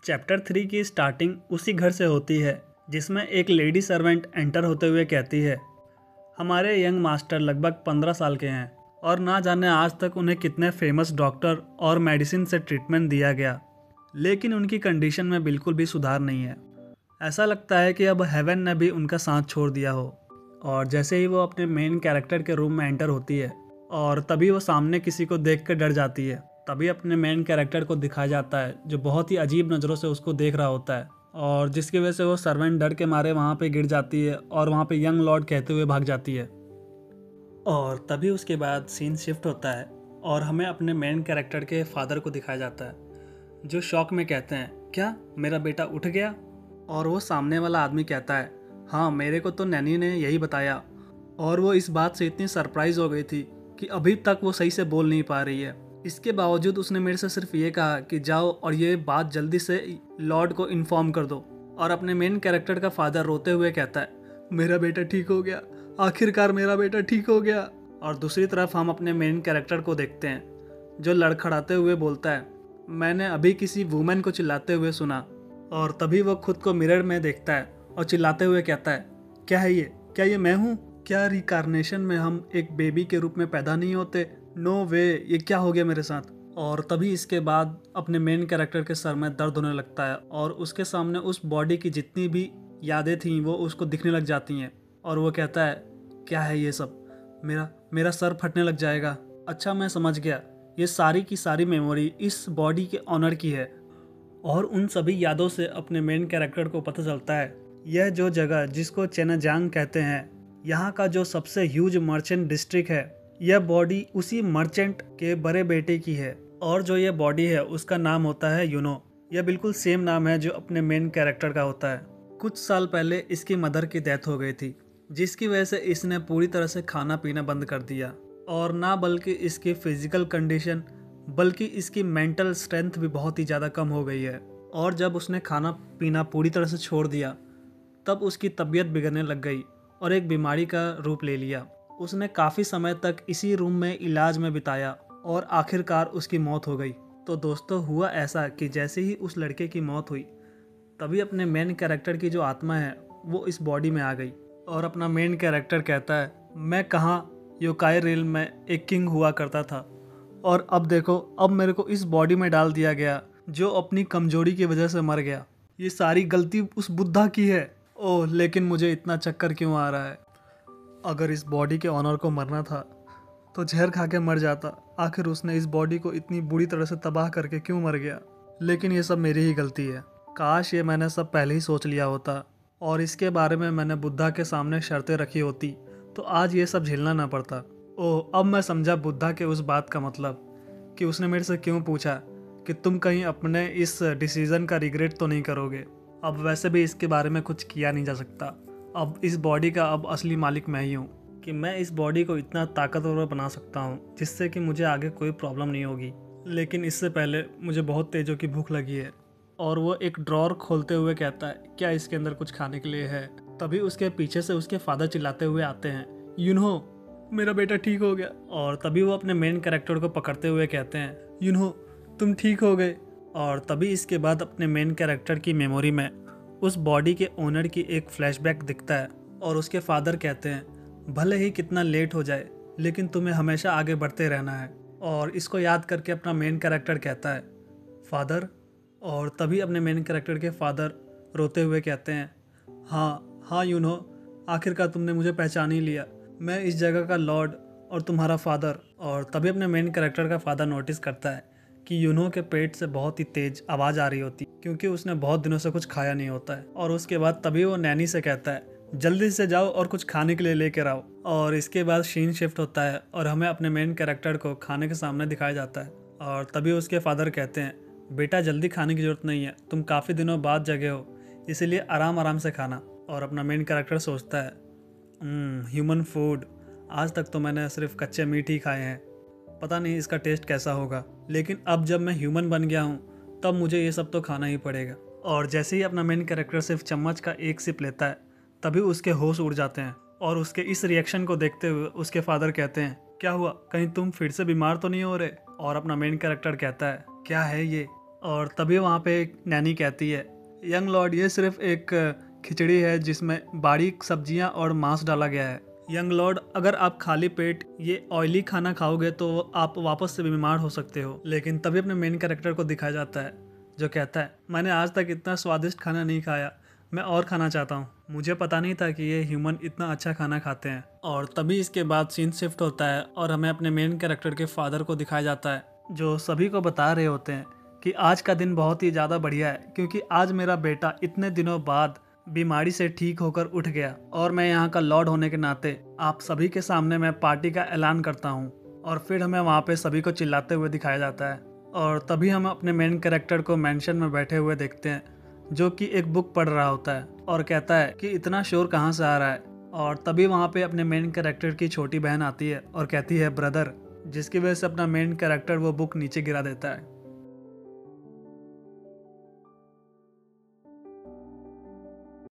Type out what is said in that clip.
Chapter 3 की starting उसी घर से होती है जिसमें एक लेडी सर्वेंट एंटर होते हुए कहती है, हमारे यंग मास्टर लगभग 15 साल के हैं और ना जाने आज तक उन्हें कितने फेमस डॉक्टर और मेडिसिन से ट्रीटमेंट दिया गया, लेकिन उनकी कंडीशन में बिल्कुल भी सुधार नहीं है। ऐसा लगता है कि अब हेवन ने भी उनका साथ छोड़ दिया हो। और जैसे ही वो अपने मेन कैरेक्टर के रूम में एंटर होती है और तभी वो सामने किसी को देख कर डर जाती है, तभी अपने मेन कैरेक्टर को दिखाया जाता है जो बहुत ही अजीब नज़रों से उसको देख रहा होता है और जिसकी वजह से वो सर्वेंट डर के मारे वहाँ पे गिर जाती है और वहाँ पे यंग लॉर्ड कहते हुए भाग जाती है। और तभी उसके बाद सीन शिफ्ट होता है और हमें अपने मेन कैरेक्टर के फादर को दिखाया जाता है जो शॉक में कहते हैं, क्या मेरा बेटा उठ गया? और वो सामने वाला आदमी कहता है, हाँ मेरे को तो नैनी ने यही बताया। और वो इस बात से इतनी सरप्राइज हो गई थी कि अभी तक वो सही से बोल नहीं पा रही है। इसके बावजूद उसने मेरे से सिर्फ ये कहा कि जाओ और ये बात जल्दी से लॉर्ड को इन्फॉर्म कर दो। और अपने मेन कैरेक्टर का फादर रोते हुए कहता है, मेरा बेटा ठीक हो गया, आखिरकार मेरा बेटा ठीक हो गया। और दूसरी तरफ हम अपने मेन कैरेक्टर को देखते हैं जो लड़खड़ाते हुए बोलता है, मैंने अभी किसी वुमेन को चिल्लाते हुए सुना। और तभी वो खुद को मिरर में देखता है और चिल्लाते हुए कहता है, क्या है ये? क्या ये मैं हूँ? क्या रिकार्नेशन में हम एक बेबी के रूप में पैदा नहीं होते? नो वे, ये क्या हो गया मेरे साथ? और तभी इसके बाद अपने मेन कैरेक्टर के सर में दर्द होने लगता है और उसके सामने उस बॉडी की जितनी भी यादें थीं वो उसको दिखने लग जाती हैं। और वो कहता है, क्या है ये सब? मेरा सर फटने लग जाएगा। अच्छा मैं समझ गया, ये सारी की सारी मेमोरी इस बॉडी के ऑनर की है। और उन सभी यादों से अपने मेन कैरेक्टर को पता चलता है यह जो जगह जिसको चेनाजांग कहते हैं, यहाँ का जो सबसे ह्यूज मर्चेंट डिस्ट्रिक्ट है, यह बॉडी उसी मर्चेंट के बड़े बेटे की है। और जो ये बॉडी है उसका नाम होता है यूनो। यह बिल्कुल सेम नाम है जो अपने मेन कैरेक्टर का होता है। कुछ साल पहले इसकी मदर की डेथ हो गई थी जिसकी वजह से इसने पूरी तरह से खाना पीना बंद कर दिया। और ना बल्कि इसकी फिजिकल कंडीशन बल्कि इसकी मेंटल स्ट्रेंथ भी बहुत ही ज़्यादा कम हो गई है। और जब उसने खाना पीना पूरी तरह से छोड़ दिया तब उसकी तबीयत बिगड़ने लग गई और एक बीमारी का रूप ले लिया। उसने काफ़ी समय तक इसी रूम में इलाज में बिताया और आखिरकार उसकी मौत हो गई। तो दोस्तों हुआ ऐसा कि जैसे ही उस लड़के की मौत हुई तभी अपने मेन कैरेक्टर की जो आत्मा है वो इस बॉडी में आ गई। और अपना मेन कैरेक्टर कहता है, मैं कहाँ योकाई रिल्म में एक किंग हुआ करता था और अब देखो, अब मेरे को इस बॉडी में डाल दिया गया जो अपनी कमजोरी की वजह से मर गया। ये सारी गलती उस बुद्धा की है। ओह लेकिन मुझे इतना चक्कर क्यों आ रहा है? अगर इस बॉडी के ऑनर को मरना था तो जहर खा के मर जाता। आखिर उसने इस बॉडी को इतनी बुरी तरह से तबाह करके क्यों मर गया? लेकिन ये सब मेरी ही गलती है। काश ये मैंने सब पहले ही सोच लिया होता और इसके बारे में मैंने बुद्धा के सामने शर्तें रखी होती तो आज ये सब झेलना ना पड़ता। ओह अब मैं समझा बुद्धा के उस बात का मतलब कि उसने मेरे से क्यों पूछा कि तुम कहीं अपने इस डिसीज़न का रिग्रेट तो नहीं करोगे। अब वैसे भी इसके बारे में कुछ किया नहीं जा सकता। अब इस बॉडी का अब असली मालिक मैं ही हूँ कि मैं इस बॉडी को इतना ताकतवर बना सकता हूँ जिससे कि मुझे आगे कोई प्रॉब्लम नहीं होगी। लेकिन इससे पहले मुझे बहुत तेज़ों की भूख लगी है। और वो एक ड्रॉर खोलते हुए कहता है, क्या इसके अंदर कुछ खाने के लिए है? तभी उसके पीछे से उसके फादर चिल्लाते हुए आते हैं, यूनो मेरा बेटा ठीक हो गया। और तभी वो अपने मेन कैरेक्टर को पकड़ते हुए कहते हैं, यूनो तुम ठीक हो गए। और तभी इसके बाद अपने मेन कैरेक्टर की मेमोरी में उस बॉडी के ओनर की एक फ्लैशबैक दिखता है और उसके फादर कहते हैं, भले ही कितना लेट हो जाए लेकिन तुम्हें हमेशा आगे बढ़ते रहना है। और इसको याद करके अपना मेन कैरेक्टर कहता है, फादर। और तभी अपने मेन कैरेक्टर के फादर रोते हुए कहते हैं, हाँ यूनो, आखिरकार तुमने मुझे पहचान ही लिया। मैं इस जगह का लॉर्ड और तुम्हारा फादर। और तभी अपने मेन कैरेक्टर का फादर नोटिस करता है कि यूनो के पेट से बहुत ही तेज आवाज़ आ रही होती क्योंकि उसने बहुत दिनों से कुछ खाया नहीं होता है। और उसके बाद तभी वो नैनी से कहता है, जल्दी से जाओ और कुछ खाने के लिए लेकर आओ। और इसके बाद सीन शिफ्ट होता है और हमें अपने मेन कैरेक्टर को खाने के सामने दिखाया जाता है। और तभी उसके फादर कहते हैं, बेटा जल्दी खाने की ज़रूरत नहीं है, तुम काफ़ी दिनों बाद जगे हो इसीलिए आराम आराम से खाना। और अपना मेन कैरेक्टर सोचता है, ह्यूमन फूड, आज तक तो मैंने सिर्फ कच्चे मीट ही खाए हैं, पता नहीं इसका टेस्ट कैसा होगा। लेकिन अब जब मैं ह्यूमन बन गया हूँ तब मुझे ये सब तो खाना ही पड़ेगा। और जैसे ही अपना मेन कैरेक्टर सिर्फ चम्मच का एक सिप लेता है तभी उसके होश उड़ जाते हैं। और उसके इस रिएक्शन को देखते हुए उसके फादर कहते हैं, क्या हुआ, कहीं तुम फिर से बीमार तो नहीं हो रहे? और अपना मेन कैरेक्टर कहता है, क्या है ये? और तभी वहाँ पे एक नैनी कहती है, यंग लॉर्ड ये सिर्फ एक खिचड़ी है जिसमें बारीक सब्जियां और मांस डाला गया है। यंग लॉर्ड अगर आप खाली पेट ये ऑयली खाना खाओगे तो आप वापस से बीमार हो सकते हो। लेकिन तभी अपने मेन कैरेक्टर को दिखाया जाता है जो कहता है, मैंने आज तक इतना स्वादिष्ट खाना नहीं खाया, मैं और खाना चाहता हूँ। मुझे पता नहीं था कि ये ह्यूमन इतना अच्छा खाना खाते हैं। और तभी इसके बाद सीन शिफ्ट होता है और हमें अपने मेन कैरेक्टर के फादर को दिखाया जाता है जो सभी को बता रहे होते हैं कि आज का दिन बहुत ही ज़्यादा बढ़िया है क्योंकि आज मेरा बेटा इतने दिनों बाद बीमारी से ठीक होकर उठ गया और मैं यहाँ का लॉर्ड होने के नाते आप सभी के सामने मैं पार्टी का ऐलान करता हूँ। और फिर हमें वहाँ पे सभी को चिल्लाते हुए दिखाया जाता है और तभी हम अपने मेन कैरेक्टर को मेंशन में बैठे हुए देखते हैं जो कि एक बुक पढ़ रहा होता है और कहता है कि इतना शोर कहाँ से आ रहा है। और तभी वहाँ पे अपने मेन कैरेक्टर की छोटी बहन आती है और कहती है ब्रदर, जिसकी वजह से अपना मेन कैरेक्टर वो बुक नीचे गिरा देता है।